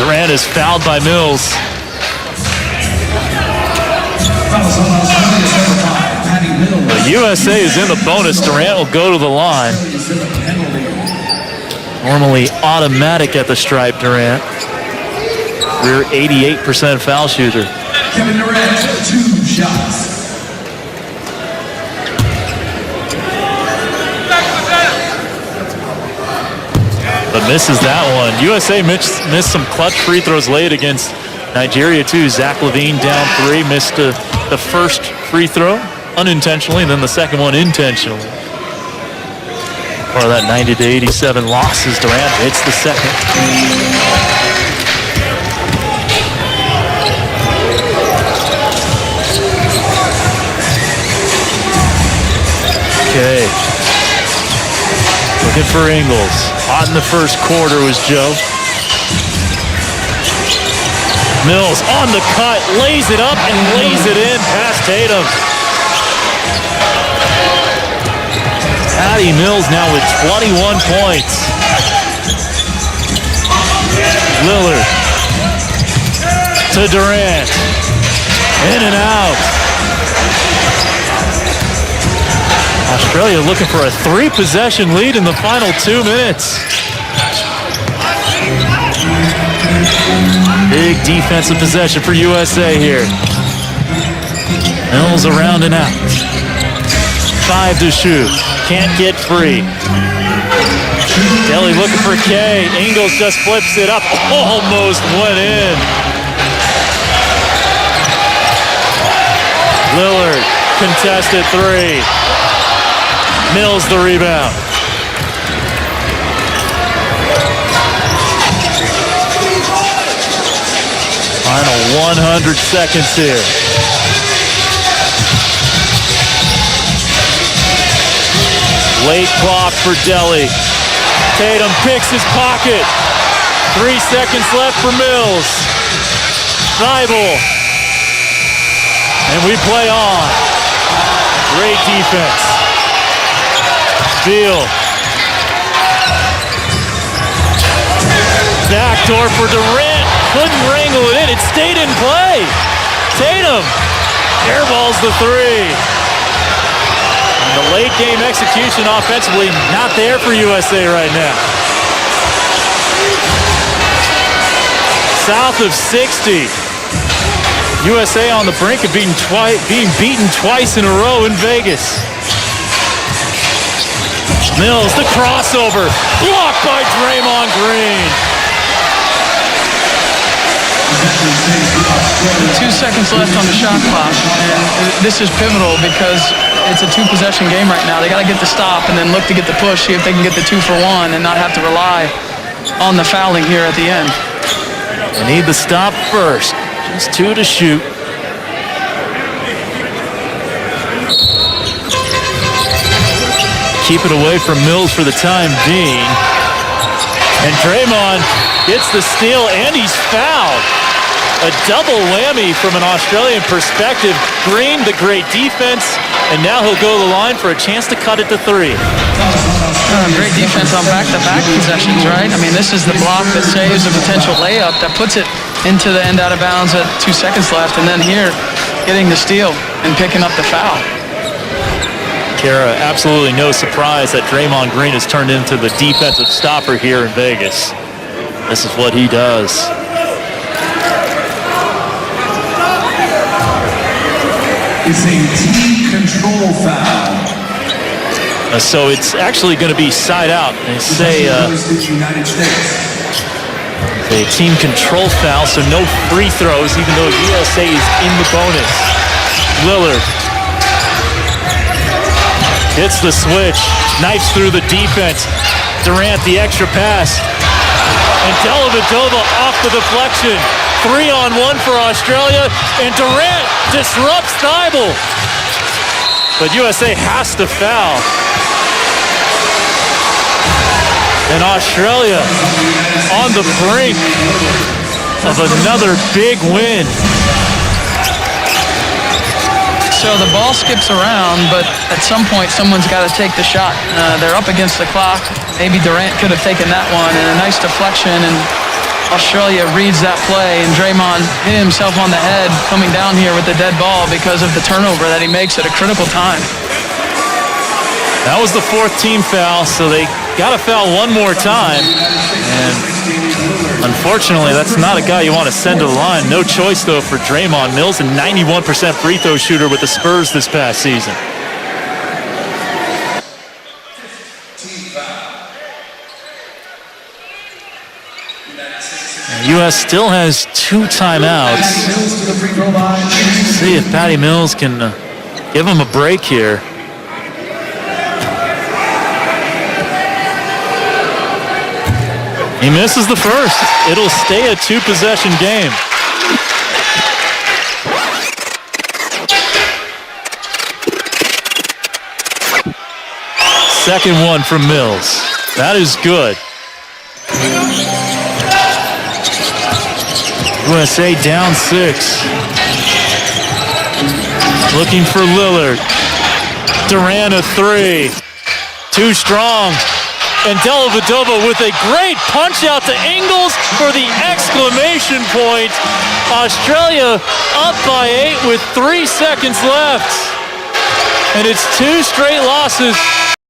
Durant is fouled by Mills. The USA is in the bonus. Durant will go to the line. Normally automatic at the stripe, Durant. Rear 88% foul shooter. Kevin Durant, 2 shots. But misses that one. USA missed some clutch free throws late against Nigeria too. Zach LaVine down 3, missed the first free throw unintentionally, and then the second one intentionally. Part of that 90-87 loss as Durant hits the second. Okay. Looking for Ingles. Hot in the first quarter was Joe. Mills on the cut, lays it up and lays it in past Tatum. Patty Mills now with 21 points. Lillard to Durant. In and out. Australia looking for a 3-possession lead in the final 2 minutes. Big defensive possession for USA here. Mills around and out. 5 to shoot. Can't get free. Delly looking for Kay. Ingles just flips it up. Almost went in. Lillard, contested 3. Mills the rebound. Final 100 seconds here. Late clock for Delly. Tatum picks his pocket. 3 seconds left for Mills. Thibault. And we play on. Great defense. Beal backdoor for Durant. Couldn't wrangle it in. It stayed in play. Tatum airballs the three. And the late game execution offensively not there for USA right now. South of 60. USA on the brink of being beaten twice in a row in Vegas. Mills, the crossover, blocked by Draymond Green. 2 seconds left on the shot clock, and this is pivotal because it's a two-possession game right now. They got to get the stop and then look to get the push, see if they can get the 2 for 1 and not have to rely on the fouling here at the end. They need the stop first. Just 2 to shoot. Keep it away from Mills for the time being. And Draymond gets the steal, and he's fouled. A double whammy from an Australian perspective. Green, the great defense, and now he'll go to the line for a chance to cut it to 3. Great defense on back-to-back possessions, right? I mean, this is the block that saves a potential layup, that puts it into the end out of bounds at 2 seconds left, and then here, getting the steal and picking up the foul. Kara, absolutely no surprise that Draymond Green has turned into the defensive stopper here in Vegas. This is what he does. It's a team control foul. So it's actually going to be side out. They say United States. a team control foul, so no free throws, even though USA is in the bonus. Lillard hits the switch, knifes through the defense. Durant, the extra pass. And Dellavedova off the deflection. 3-on-1 for Australia, and Durant disrupts Thibault. But USA has to foul. And Australia on the brink of another big win. So the ball skips around, but at some point, someone's got to take the shot. They're up against the clock. Maybe Durant could have taken that one, and a nice deflection, and Australia reads that play, and Draymond hit himself on the head coming down here with the dead ball because of the turnover that he makes at a critical time. That was the 4th team foul, so they got to foul one more time. And unfortunately, that's not a guy you want to send to the line. No choice, though, for Draymond. Mills, a 91% free throw shooter with the Spurs this past season. U.S. still has 2 timeouts. See if Patty Mills can give him a break here. He misses the first. It'll stay a 2-possession game. Second one from Mills. That is good. USA down 6. Looking for Lillard. Durant a 3. Too strong. And Dellavedova with a great punch out to Ingles for the exclamation point. Australia up by 8 with 3 seconds left. And it's 2 straight losses